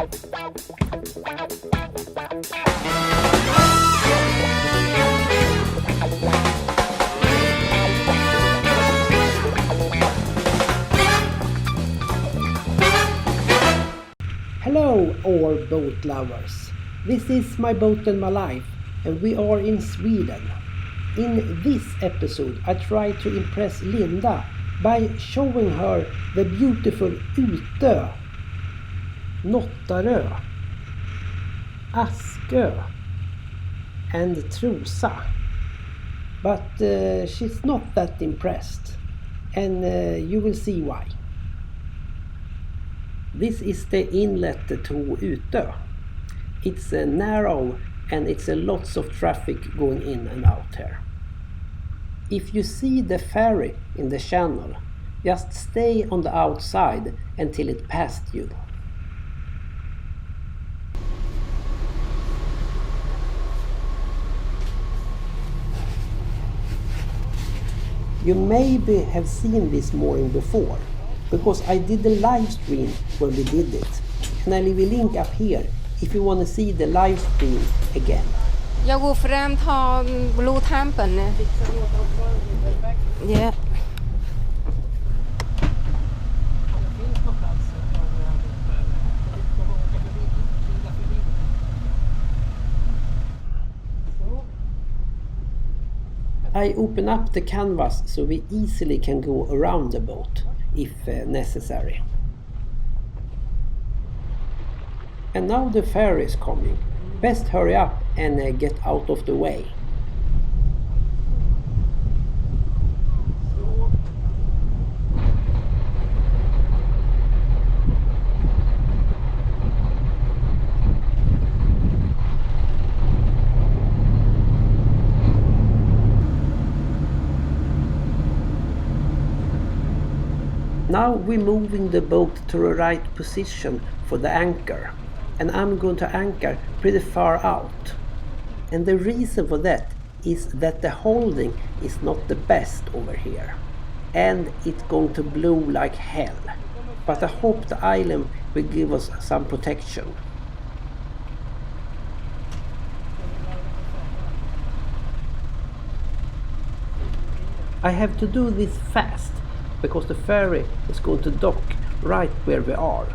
Hello all boat lovers, this is My Boat and My Life and we are in Sweden. In this episode I try to impress Linda by showing her the beautiful Utö, Nåttarö, Askö and Trosa. But she's not that impressed and you will see why. This is the inlet to Utö. It's narrow and it's lots of traffic going in and out here. If you see the ferry in the channel, just stay on the outside until it passed you. You maybe have seen this mooring before, because I did the live stream when we did it. And I leave a link up here if you want to see the live stream again. Jag går fram ta blodtampen. Ja. I open up the canvas so we easily can go around the boat if necessary. And now the ferry is coming. Best hurry up and get out of the way. Now we're moving the boat to the right position for the anchor. And I'm going to anchor pretty far out. And the reason for that is that the holding is not the best over here. And it's going to blow like hell. But I hope the island will give us some protection. I have to do this fast because the ferry is going to dock right where we are.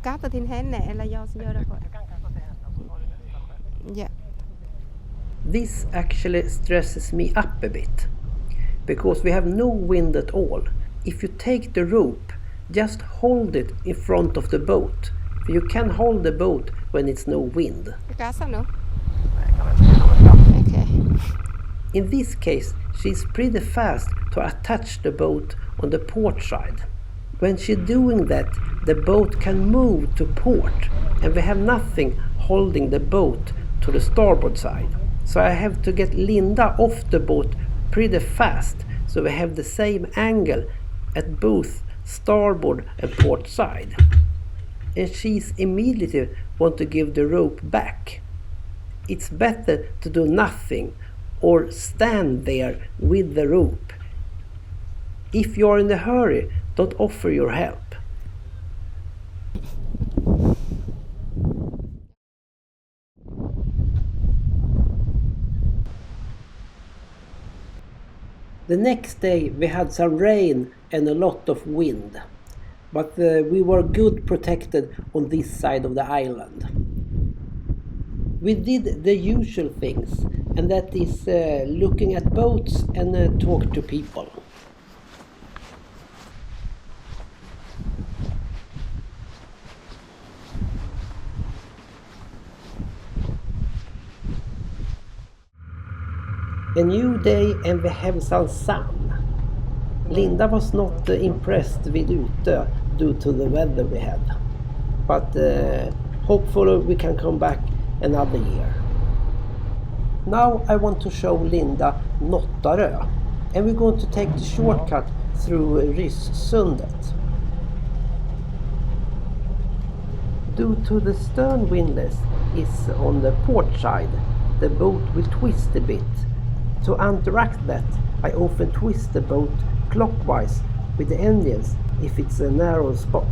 Cá tao tin hen nè là do đó rồi. Yeah. This actually stresses me up a bit because we have no wind at all. If you take the rope, just hold it in front of the boat. You can hold the boat when it's no wind. Cá sao nữa? Okay. In this case, she's pretty fast to attach the boat on the port side. When she's doing that, the boat can move to port and we have nothing holding the boat to the starboard side. So I have to get Linda off the boat pretty fast so we have the same angle at both starboard and port side. And she's immediately want to give the rope back. It's better to do nothing or stand there with the rope. If you're in a hurry, don't offer your help. The next day we had some rain and a lot of wind, but we were good protected on this side of the island. We did the usual things, and that is looking at boats and talk to people. A new day and we have some sun. Linda was not impressed with Utö due to the weather we had. But hopefully we can come back another year. Now I want to show Linda Nåttarö. And we're going to take the shortcut through Ryssundet. Due to the stern windlass is on the port side, the boat will twist a bit. To counteract that, I often twist the boat clockwise with the engines if it's a narrow spot.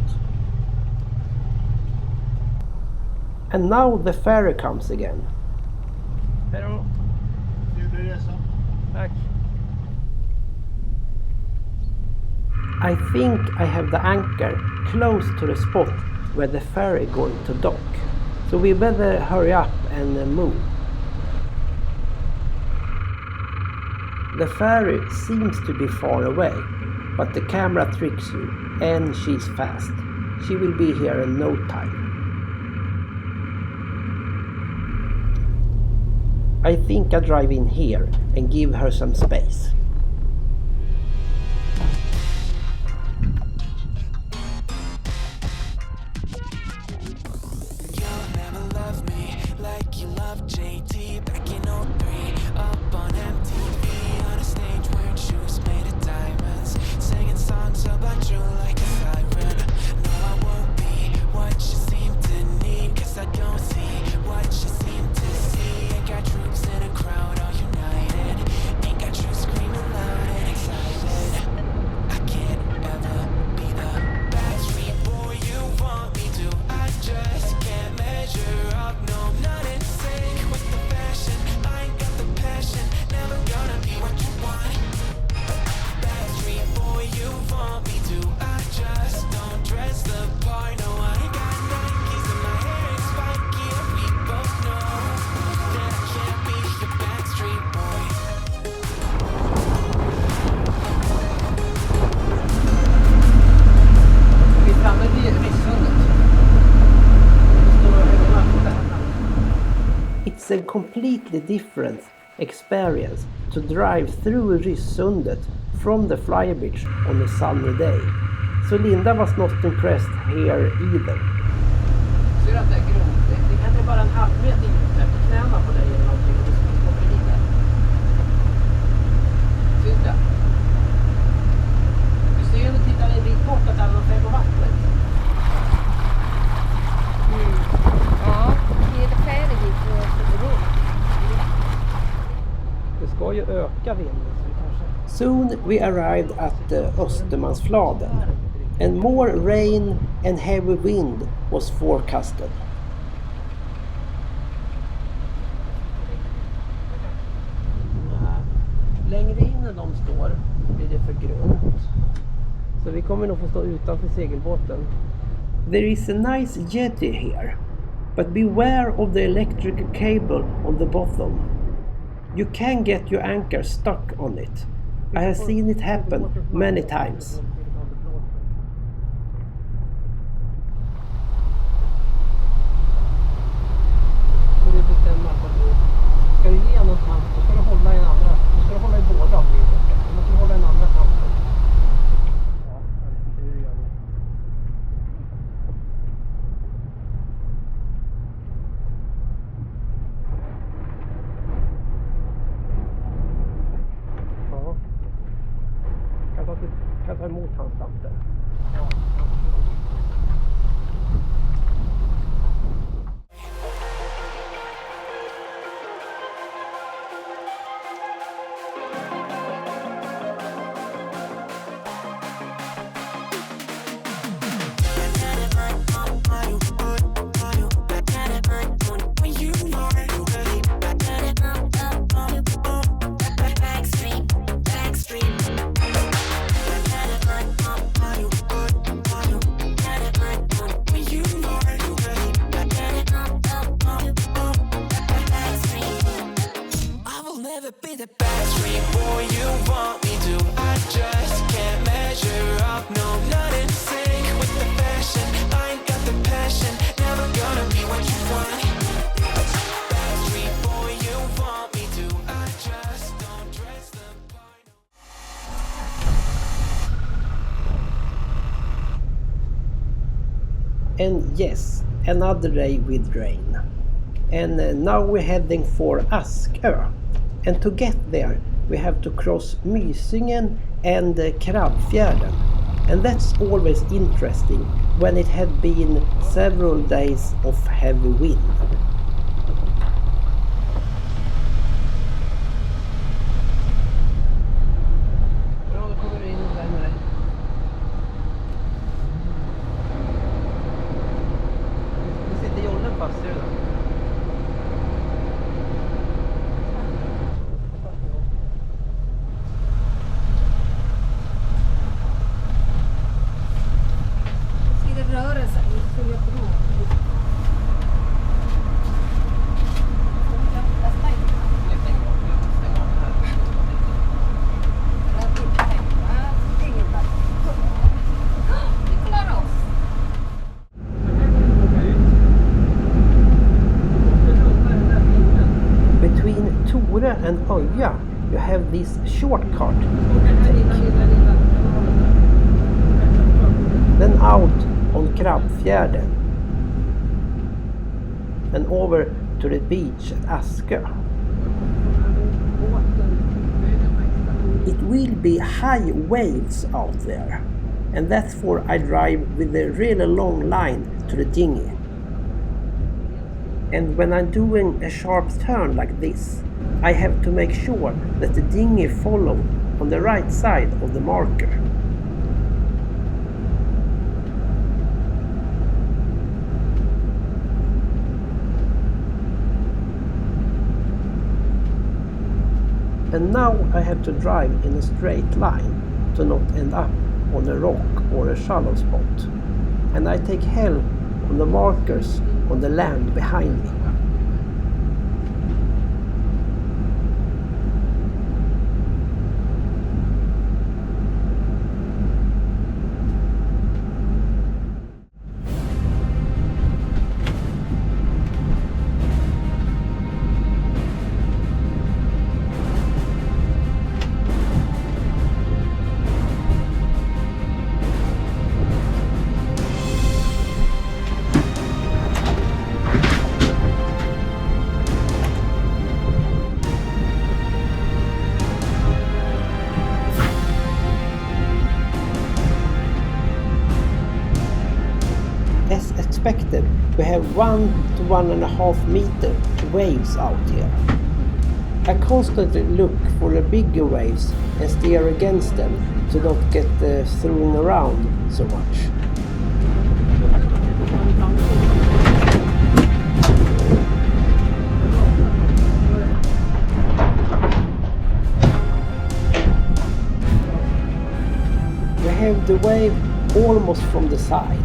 And now the ferry comes again. Hej trevlig resa. Tack. I think I have the anchor close to the spot where the ferry going to dock. So we better hurry up and move. The ferry seems to be far away, but the camera tricks you, and she's fast. She will be here in no time. I think I'll drive in here and give her some space. It's a completely different experience to drive through Ryssundet from the flybridge on a sunny day. So Linda was not impressed here either. Ser du att det är grovt? Det kan vara bara en halvmeter efter knäna på dig eller någonting och du kommer lite. Syns det? Du ser ju när du tittar en bit bort att alla är på vattnet. Ja, hela färgen gick runt. Det ska ju öka vinden. Soon we arrived at Östermansfladen, and more rain and heavy wind was forecasted. Längre in än de står blir det för grunt. Så vi kommer nog få stå utanför segelbåten. There is a nice jetty here, but beware of the electric cable on the bottom. You can get your anchor stuck on it. I have seen it happen many times. Får du bestämma vad du ska du ge någon kant så ska du hålla i en andra. Du ska hålla i båda. Du måste hålla i en andra kanten. Ja, jag vet inte hur du gör nu. Ja. Kan ta emot hans slanter. Ja. Be the backstreet boy you want me to. I just can't measure up. No, not in sync with the fashion. I ain't got the passion. Never gonna be what you want. Backstreet boy you want me to. I just don't. And yes, another day with rain. And now we're heading for Askö. And to get there we have to cross Mysingen and Krabbfjärden. And that's always interesting when it had been several days of heavy wind. Bra, då kommer du in där med dig. Nu sitter jollen fast, ser du det? Röra sig så jag bra. Vi klarar oss. Between Tore and Öja you have this shortcut you can take. Then out on Krabbfjärden and over to the beach at Askö. It will be high waves out there, and that's why I drive with a really long line to the dinghy. And when I'm doing a sharp turn like this, I have to make sure that the dinghy follows on the right side of the marker. And now I have to drive in a straight line to not end up on a rock or a shallow spot. And I take help on the markers on the land behind me. As expected, we have 1 to 1.5 meter waves out here. I constantly look for the bigger waves and steer against them to not get thrown around so much. We have the wave almost from the side.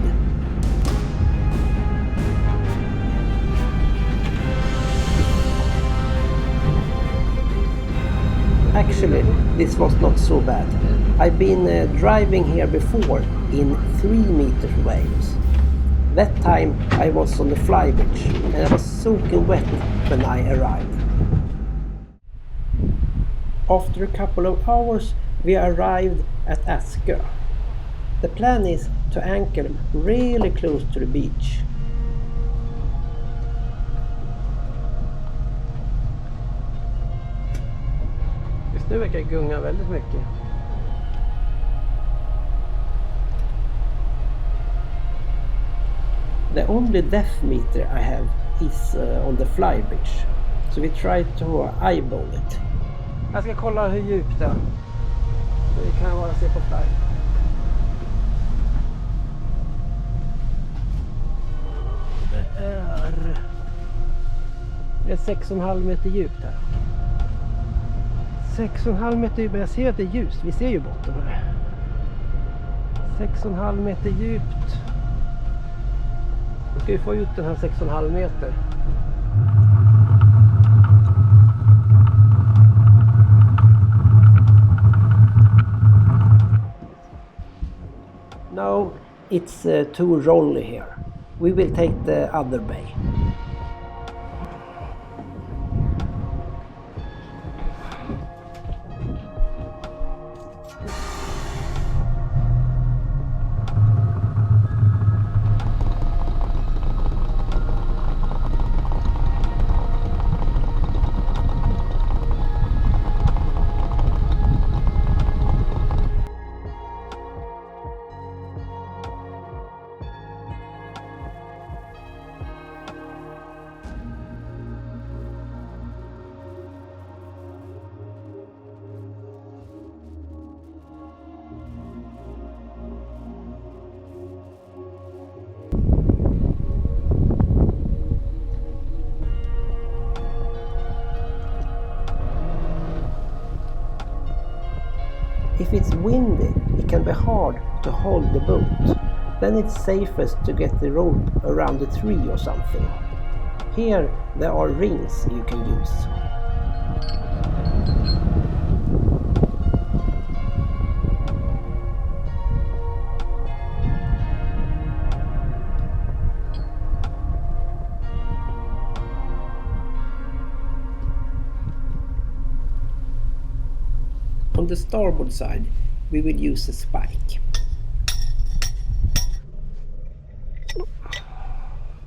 Actually, this was not so bad. I've been driving here before in 3 meter waves. That time I was on the fly beach and I was soaking wet when I arrived. After a couple of hours we arrived at Askö. The plan is to anchor really close to the beach. Just nu verkar det gunga väldigt mycket. The only depth meter I have is on the fly beach. So we try to eyeball it. Jag ska kolla hur djupt det är. Så vi kan bara se på fly. Det är 6,5 meter djupt här. 6,5 meter djupt, men jag ser att det är ljust. Vi ser ju botten här. 6,5 meter djupt. Nu ska vi få ut den här 6,5 meter. No, it's too rolly here. We will take the other bay. If it's windy, it can be hard to hold the boat. Then it's safest to get the rope around a tree or something. Here there are rings you can use. On the starboard side, we will use a spike.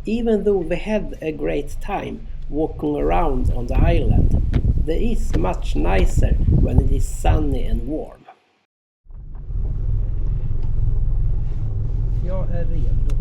Even though we had a great time walking around on the island, it is much nicer when it is sunny and warm. Jag är redo.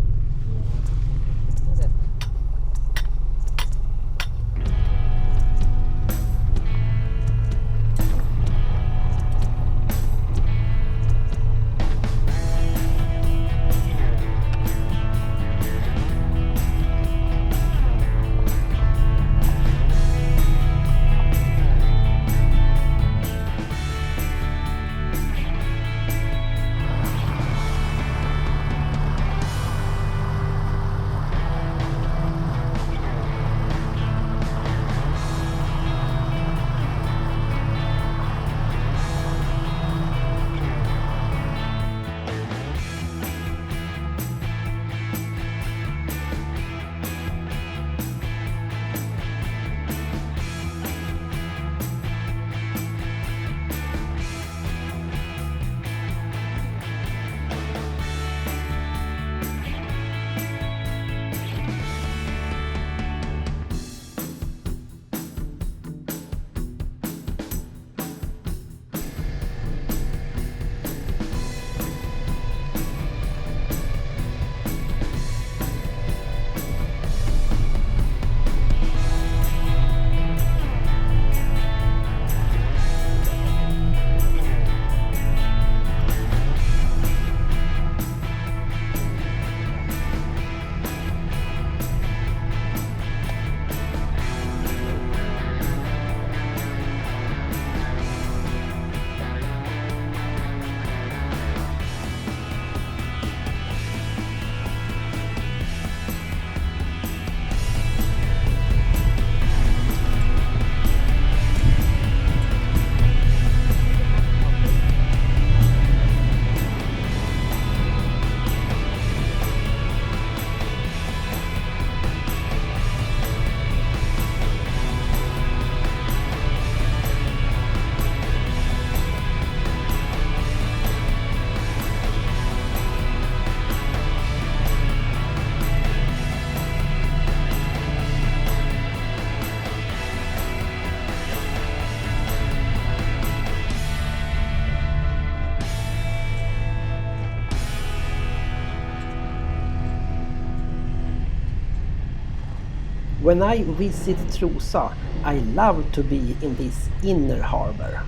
When I visit Trosa, I love to be in this inner harbor.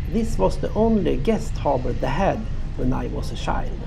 This was the only guest harbor they had when I was a child.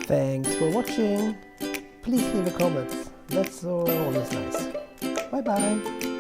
Thanks for watching. Please leave a comment. That's always nice. Bye bye.